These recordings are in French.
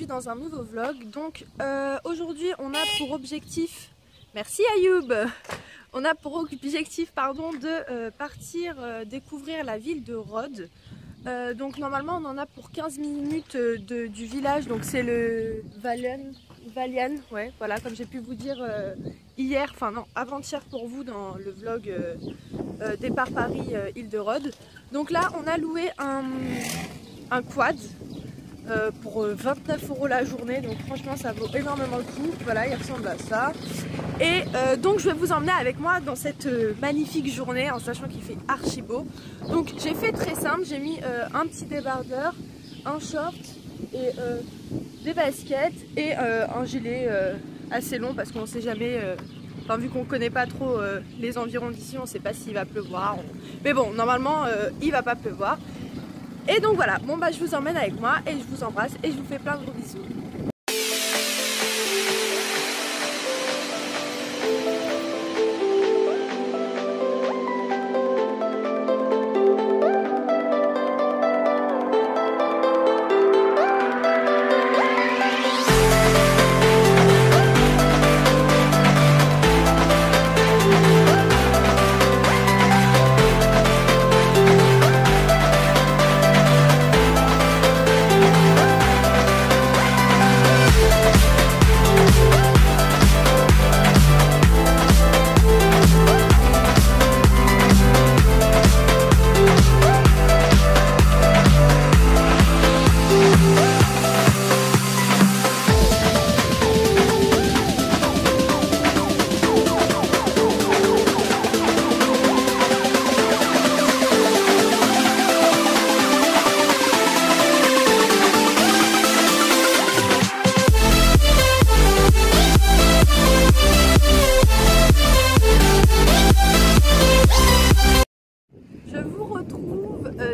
aujourd'hui dans un nouveau vlog. Donc aujourd'hui on a pour objectif, merci Ayoub, on a pour objectif de partir découvrir la ville de Rhodes. Donc normalement on en a pour 15 minutes du village, donc c'est le Valian, ouais, voilà, comme j'ai pu vous dire hier, enfin non, avant-hier pour vous dans le vlog départ Paris Île de Rhodes. Donc là on a loué un quad pour 29 € la journée, donc franchement ça vaut énormément le coup. Voilà, il ressemble à ça. Et donc je vais vous emmener avec moi dans cette magnifique journée en sachant qu'il fait archi beau. Donc j'ai fait très simple, j'ai mis un petit débardeur, un short et des baskets et un gilet assez long parce qu'on ne sait jamais, enfin vu qu'on ne connaît pas trop les environs d'ici, on ne sait pas s'il va pleuvoir. Mais bon, normalement il va pas pleuvoir. Et donc voilà, bon bah je vous emmène avec moi et je vous embrasse et je vous fais plein de gros bisous.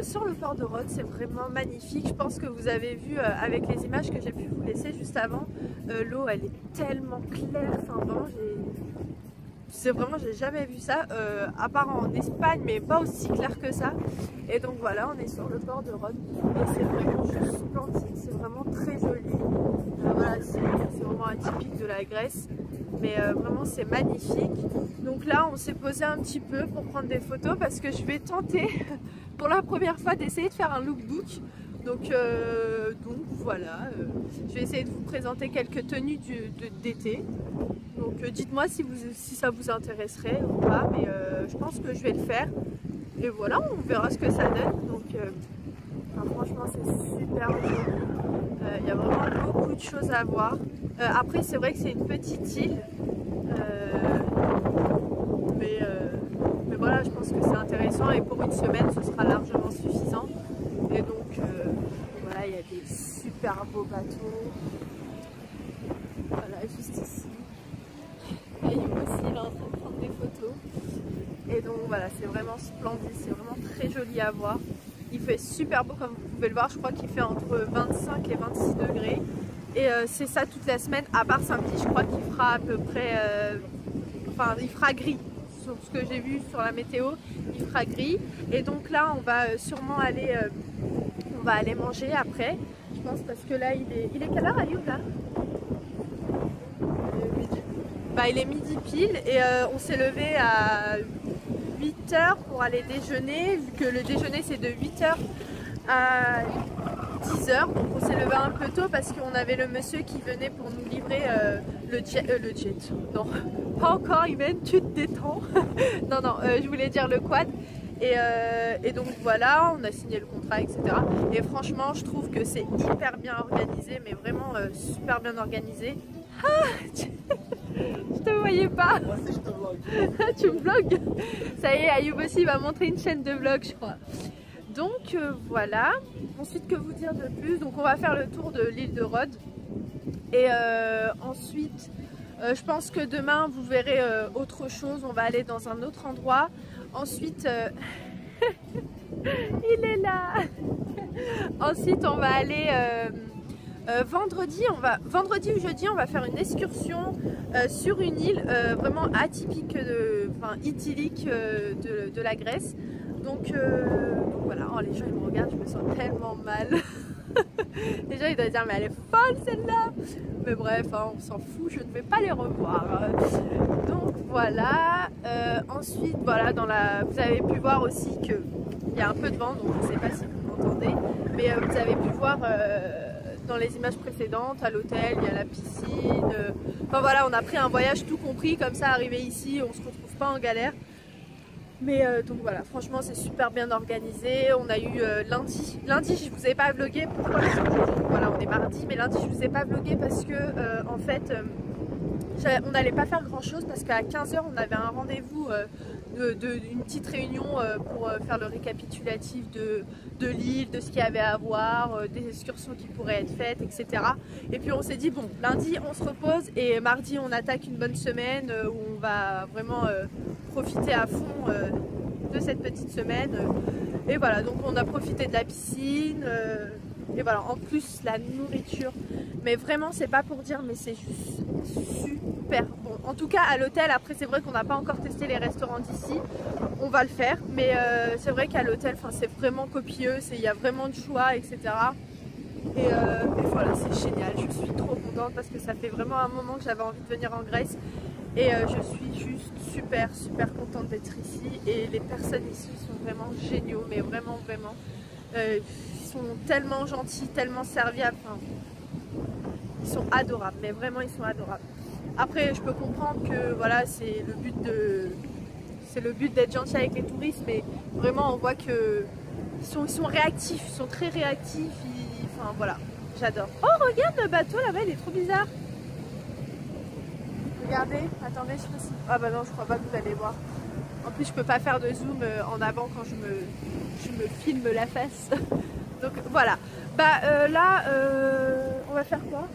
Sur le port de Rhodes, c'est vraiment magnifique. Je pense que vous avez vu avec les images que j'ai pu vous laisser juste avant, l'eau elle est tellement claire, enfin vraiment j'ai jamais vu ça, à part en Espagne, mais pas aussi clair que ça. Et donc voilà, on est sur le port de Rhodes et c'est vraiment juste splendide, c'est vraiment très joli. Voilà, c'est vraiment atypique de la Grèce, mais vraiment c'est magnifique. Donc là on s'est posé un petit peu pour prendre des photos parce que je vais tenter pour la première fois d'essayer de faire un lookbook. Donc voilà, je vais essayer de vous présenter quelques tenues d'été. Donc dites-moi si ça vous intéresserait ou pas, mais je pense que je vais le faire. Et voilà, on verra ce que ça donne. Donc enfin, franchement c'est super joli. Il y a vraiment beaucoup de choses à voir. Après c'est vrai que c'est une petite île. Mais voilà, je pense que c'est intéressant et pour une semaine ce sera largement suffisant. Et donc voilà, il y a des super beaux bateaux. Voilà, juste ici. Ayoub aussi, il est en train de prendre des photos. Et donc voilà, c'est vraiment splendide, c'est vraiment très joli à voir. Il fait super beau comme vous pouvez le voir, je crois qu'il fait entre 25 et 26 degrés. Et c'est ça toute la semaine, à part samedi, je crois qu'il fera à peu près, enfin il fera gris. Sur ce que j'ai vu sur la météo, il fera gris. Et donc là on va sûrement aller manger après, je pense, parce que là il est quelle heure Ayoub là? Bah, il est midi pile et on s'est levé à 8 h pour aller déjeuner, vu que le déjeuner c'est de 8 h à 10 h. Donc on s'est levé un peu tôt parce qu'on avait le monsieur qui venait pour nous livrer le jet. Non, pas encore Imen, tu te détends. non, je voulais dire le quad. Et donc voilà, on a signé le contrat, etc. Et franchement, je trouve que c'est hyper bien organisé, mais vraiment super bien organisé. Ah, je te voyais pas. Moi aussi je te vlog. Tu me vlogs? Ça y est, Ayoub aussi va montrer une chaîne de vlog, je crois. Donc voilà. Ensuite, que vous dire de plus? Donc on va faire le tour de l'île de Rhodes. Et ensuite, je pense que demain vous verrez autre chose. On va aller dans un autre endroit. Ensuite, il est là. Ensuite, on va aller vendredi ou jeudi, on va faire une excursion sur une île vraiment atypique, enfin idyllique de la Grèce. Donc voilà, oh, les gens ils me regardent, je me sens tellement mal. Les gens ils doivent dire mais elle est folle celle-là. Mais bref, hein, on s'en fout, je ne vais pas les revoir. Donc voilà. Ensuite, voilà, vous avez pu voir aussi qu'il y a un peu de vent, donc je ne sais pas si vous m'entendez. Mais vous avez pu voir dans les images précédentes, à l'hôtel, il y a la piscine. Enfin voilà, on a pris un voyage tout compris, comme ça, arrivé ici, on ne se retrouve pas en galère. Mais donc voilà, franchement c'est super bien organisé. On a eu lundi je vous ai pas vlogué, pourquoi? Voilà, on est mardi, mais lundi je vous ai pas vlogué parce que en fait on n'allait pas faire grand chose parce qu'à 15 h on avait un rendez-vous une petite réunion pour faire le récapitulatif de l'île, de ce qu'il y avait à voir, des excursions qui pourraient être faites, etc. Et puis on s'est dit bon, lundi on se repose et mardi on attaque une bonne semaine où on va vraiment profiter à fond de cette petite semaine. Et voilà, donc on a profité de la piscine. Et voilà, en plus la nourriture, mais vraiment c'est pas pour dire, mais c'est juste super bon. En tout cas à l'hôtel, après c'est vrai qu'on n'a pas encore testé les restaurants d'ici, on va le faire, mais c'est vrai qu'à l'hôtel c'est vraiment copieux, il y a vraiment de choix, etc. Et voilà, c'est génial, je suis trop contente parce que ça fait vraiment un moment que j'avais envie de venir en Grèce. Et je suis juste super contente d'être ici, et les personnes ici sont vraiment géniaux, mais vraiment ils sont tellement gentils, tellement serviables, enfin, ils sont adorables, mais vraiment ils sont adorables. Après je peux comprendre que voilà, c'est le but d'être gentil avec les touristes, mais vraiment on voit que ils sont réactifs, ils sont très réactifs, enfin voilà, j'adore. Oh regarde le bateau là-bas, il est trop bizarre. Regardez, attendez, je sais pas si... Ah bah non, je crois pas que vous allez voir. En plus, je peux pas faire de zoom en avant quand je me filme la face. Donc voilà. Bah là, on va faire quoi?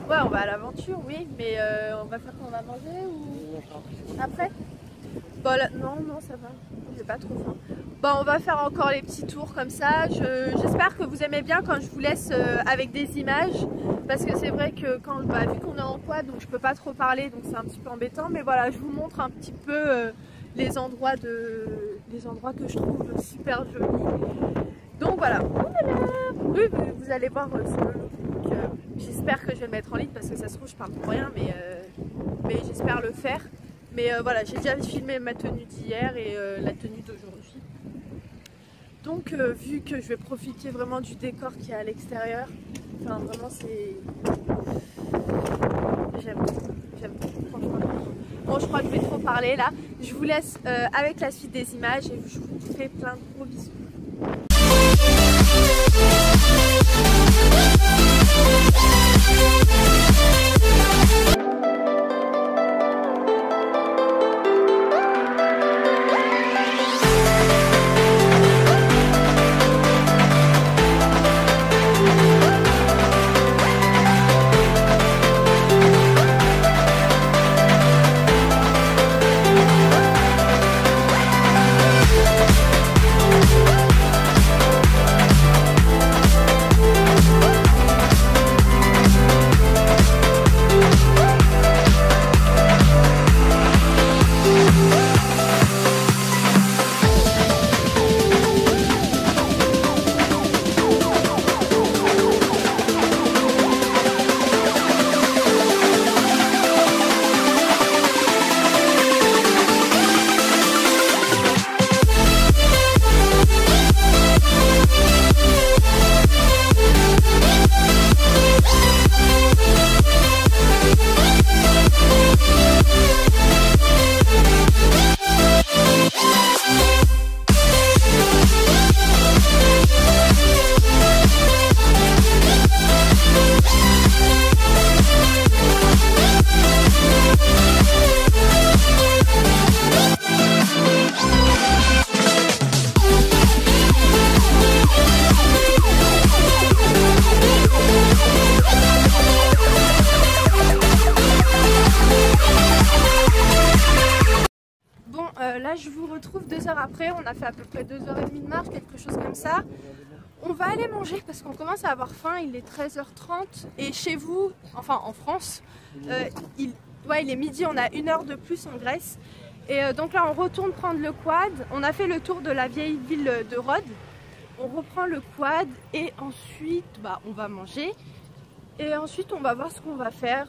Ouais, on va à l'aventure, oui. Mais on va faire quoi? On va manger ou... Après? Bon, là, non, ça va. J'ai pas trop faim. Bon, on va faire encore les petits tours comme ça. J'espère que vous aimez bien quand je vous laisse avec des images. Parce que c'est vrai que quand, vu qu'on est en quad, donc je peux pas trop parler, donc c'est un petit peu embêtant. Mais voilà, je vous montre un petit peu les endroits que je trouve super jolis. Donc voilà. Oui, vous allez voir sur le look. J'espère que je vais le mettre en ligne parce que ça se trouve je parle pour rien, mais j'espère le faire. Mais voilà, j'ai déjà filmé ma tenue d'hier et la tenue d'aujourd'hui. Donc vu que je vais profiter vraiment du décor qui est à l'extérieur, enfin vraiment c'est... J'aime franchement. Bon, je crois que je vais trop parler là. Je vous laisse avec la suite des images et je vous fais plein de gros bisous. Là je vous retrouve 2 heures après, on a fait à peu près 2h30 de marche, quelque chose comme ça. On va aller manger parce qu'on commence à avoir faim, il est 13h30 et chez vous, enfin en France, il est midi, on a 1 heure de plus en Grèce. Et donc là on retourne prendre le quad. On a fait le tour de la vieille ville de Rhodes. On reprend le quad et ensuite on va manger. Et ensuite on va voir ce qu'on va faire.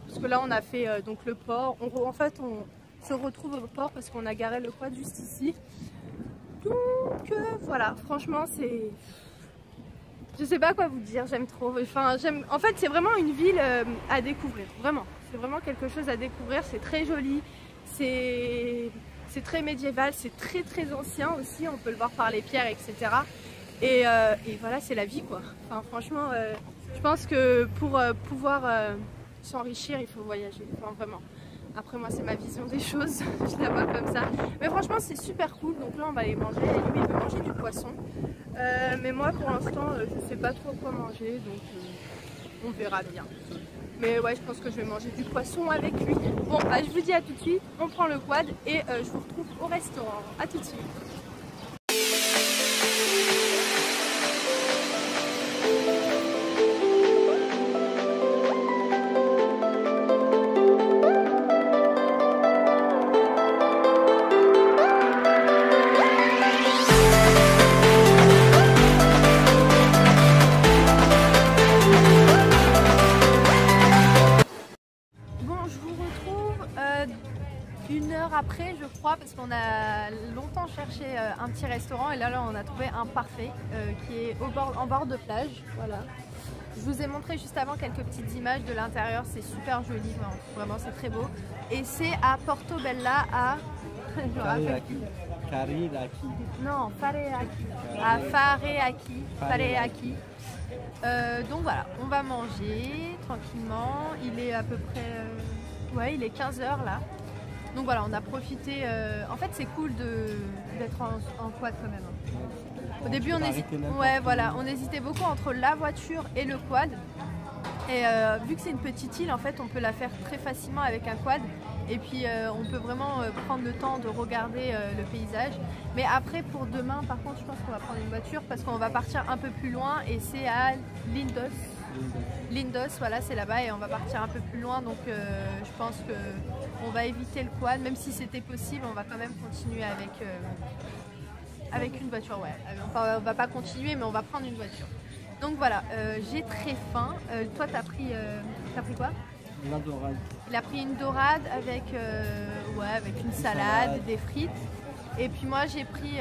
Parce que là on a fait donc le port. En fait on se retrouve au port parce qu'on a garé le quad juste ici. Donc voilà, franchement c'est... Je sais pas quoi vous dire, j'aime trop. Enfin, en fait c'est vraiment une ville à découvrir, vraiment. C'est vraiment quelque chose à découvrir, c'est très joli. C'est très médiéval, c'est très ancien aussi, on peut le voir par les pierres, etc. Et voilà, c'est la vie quoi. Enfin, franchement, je pense que pour pouvoir s'enrichir, il faut voyager, enfin, vraiment. Après moi c'est ma vision des choses, je la vois comme ça. Mais franchement c'est super cool, donc là on va aller manger, et lui il veut manger du poisson. Mais moi pour l'instant je sais pas trop quoi manger, donc on verra bien. Mais ouais, je pense que je vais manger du poisson avec lui. Bon, je vous dis à tout de suite, on prend le quad et je vous retrouve au restaurant. À tout de suite. Une heure après je crois, parce qu'on a longtemps cherché un petit restaurant et là on a trouvé un parfait qui est en bord de plage. Voilà. Je vous ai montré juste avant quelques petites images de l'intérieur, c'est super joli, vraiment c'est très beau. Et c'est à Portobello à... Fareaki. Non, Fareaki. À Fareaki. Donc voilà, on va manger tranquillement. Il est à peu près... ouais, il est 15 h là. Donc voilà, on a profité. En fait, c'est cool d'être en quad quand même. Au début, on hésitait beaucoup entre la voiture et le quad. Et vu que c'est une petite île, en fait, on peut la faire très facilement avec un quad. Et puis, on peut vraiment prendre le temps de regarder le paysage. Mais après, pour demain, par contre, je pense qu'on va prendre une voiture parce qu'on va partir un peu plus loin et c'est à Lindos, voilà, c'est là-bas et on va partir un peu plus loin. Donc, je pense que on va éviter le quad, même si c'était possible, on va quand même continuer avec une voiture, ouais. Enfin, on va pas continuer, mais on va prendre une voiture. Donc voilà, j'ai très faim. Toi, t'as pris quoi? La dorade. Il a pris une dorade avec une salade, des frites. Et puis moi, j'ai pris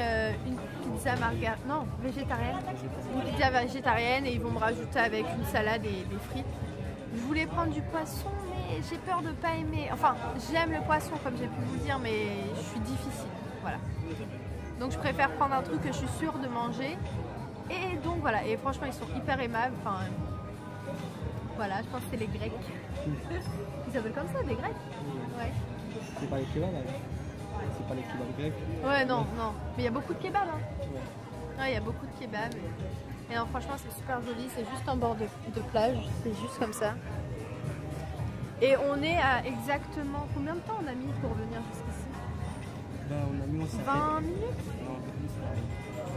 une pizza végétarienne. Une pizza végétarienne et ils vont me rajouter avec une salade et des frites. Je voulais prendre du poisson, mais j'ai peur de pas aimer. Enfin, j'aime le poisson comme j'ai pu vous dire, mais je suis difficile. Voilà. Donc je préfère prendre un truc que je suis sûre de manger. Et donc voilà. Et franchement, ils sont hyper aimables. Enfin, voilà, je pense que c'est les Grecs. Ils s'appellent comme ça, des Grecs? Ouais. C'est pas les kebabs, hein. C'est pas les kebabs grecs. Ouais, non. Mais il y a beaucoup de kebabs. Hein. Ouais, il y a beaucoup de kebabs. Et non, franchement, c'est super joli. C'est juste en bord de plage. C'est juste comme ça. Et on est à exactement... Combien de temps on a mis pour venir jusqu'ici? On a mis 20 minutes?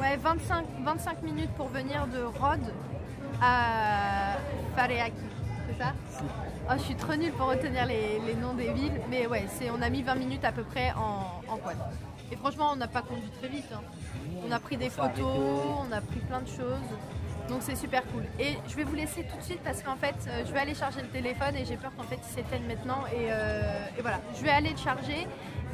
Ouais, 25 minutes pour venir de Rhodes à Fareaki. C'est ça? Oh, je suis trop nulle pour retenir les noms des villes. Mais ouais, on a mis 20 minutes à peu près en quad. Et franchement, on n'a pas conduit très vite. Hein. On a pris des photos, on a pris plein de choses. Donc c'est super cool. Et je vais vous laisser tout de suite parce qu'en fait, je vais aller charger le téléphone et j'ai peur qu'en fait il s'éteigne maintenant. Et voilà, je vais aller le charger.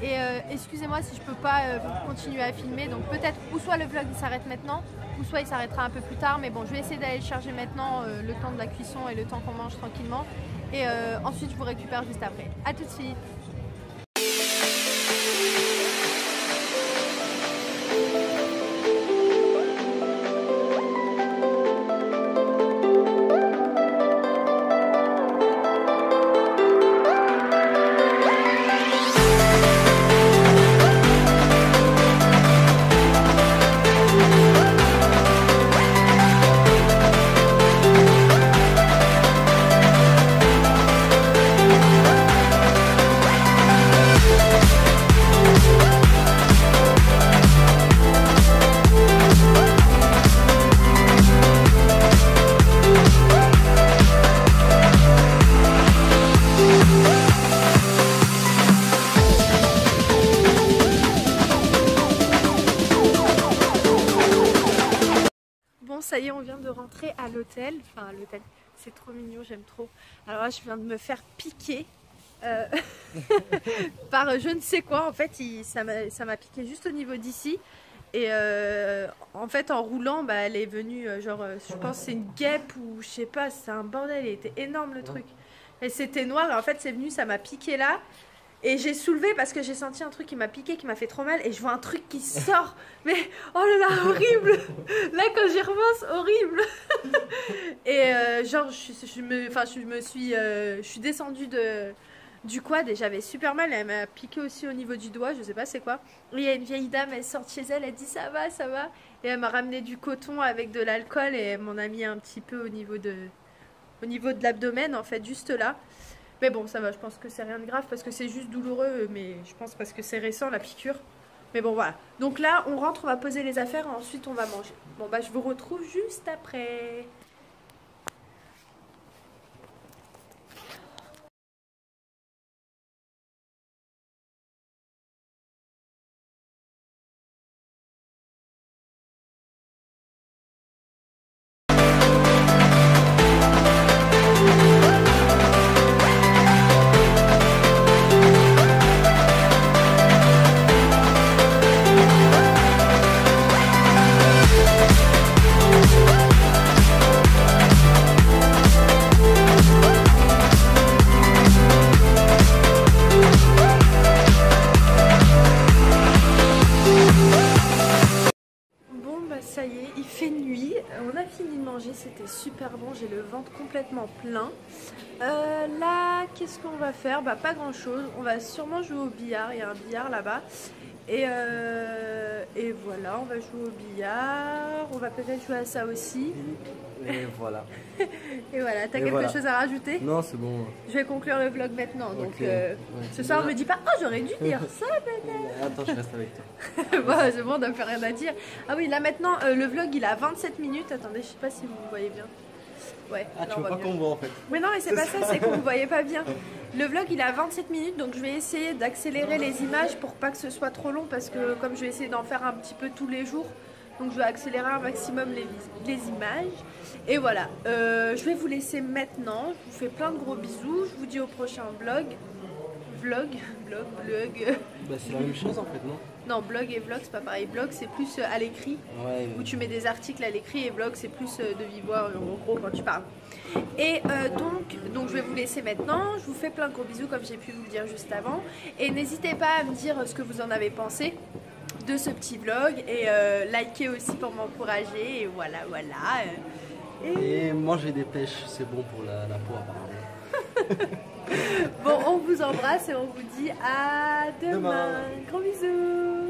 Et excusez-moi si je peux pas continuer à filmer. Donc peut-être ou soit le vlog il s'arrête maintenant, ou soit il s'arrêtera un peu plus tard. Mais bon, je vais essayer d'aller le charger maintenant, le temps de la cuisson et le temps qu'on mange tranquillement. Et ensuite je vous récupère juste après. A tout de suite. l'hôtel. Enfin, l'hôtel, c'est trop mignon, j'aime trop. Alors là, je viens de me faire piquer par je ne sais quoi. En fait, ça m'a piqué juste au niveau d'ici. Et en fait, en roulant, bah, elle est venue, genre, je pense que c'est une guêpe ou je sais pas, c'est un bordel. Il était énorme le truc. Et c'était noir. Et en fait, c'est venu, ça m'a piqué là. Et j'ai soulevé parce que j'ai senti un truc qui m'a piqué, qui m'a fait trop mal. Et je vois un truc qui sort. Mais oh là là, horrible. Là, quand j'y repense, horrible. Et genre, je suis descendue du quad et j'avais super mal. Elle m'a piqué aussi au niveau du doigt, je sais pas c'est quoi. Et il y a une vieille dame, elle sort de chez elle, elle dit ça va, ça va. Et elle m'a ramené du coton avec de l'alcool et elle m'en a mis un petit peu au niveau de l'abdomen, en fait, juste là. Mais bon, ça va, je pense que c'est rien de grave parce que c'est juste douloureux, mais je pense parce que c'est récent la piqûre. Mais bon, voilà. Donc là, on rentre, on va poser les affaires, ensuite on va manger. Bon, bah, je vous retrouve juste après. Ça y est, il fait nuit, on a fini de manger, c'était super bon, j'ai le ventre complètement plein. Là, qu'est-ce qu'on va faire? Bah pas grand chose, on va sûrement jouer au billard, il y a un billard là-bas. Et voilà, on va jouer au billard, on va peut-être jouer à ça aussi. Et voilà. Et voilà, t'as quelque chose à rajouter? Non, c'est bon. Je vais conclure le vlog maintenant, donc ouais. ce soir on me dit pas « Oh, j'aurais dû dire ça peut-être !» Attends, je reste avec toi. Bon, c'est bon, on n'a plus rien à dire. Ah oui, là maintenant, le vlog il a 27 minutes. Attendez, je sais pas si vous me voyez bien. Ouais. Ah, tu veux pas qu'on voit en fait? Mais non, mais c'est pas ça, c'est que vous ne voyez pas bien. Le vlog il a 27 minutes, donc je vais essayer d'accélérer les images pour pas que ce soit trop long parce que comme je vais essayer d'en faire un petit peu tous les jours, donc je vais accélérer un maximum les images. Et voilà, je vais vous laisser maintenant. Je vous fais plein de gros bisous. Je vous dis au prochain vlog. Vlog. Bah c'est la même chose en fait, non? Non, blog et vlog c'est pas pareil. Blog c'est plus à l'écrit, ouais, où tu mets des articles à l'écrit, et vlog c'est plus de vive voix en gros quand tu parles. Et donc je vais vous laisser maintenant. Je vous fais plein de gros bisous comme j'ai pu vous le dire juste avant. Et n'hésitez pas à me dire ce que vous en avez pensé de ce petit vlog et likez aussi pour m'encourager. Et voilà. Et manger des pêches, c'est bon pour la peau apparemment. Bon, on vous embrasse et on vous dit à demain. Gros bisous.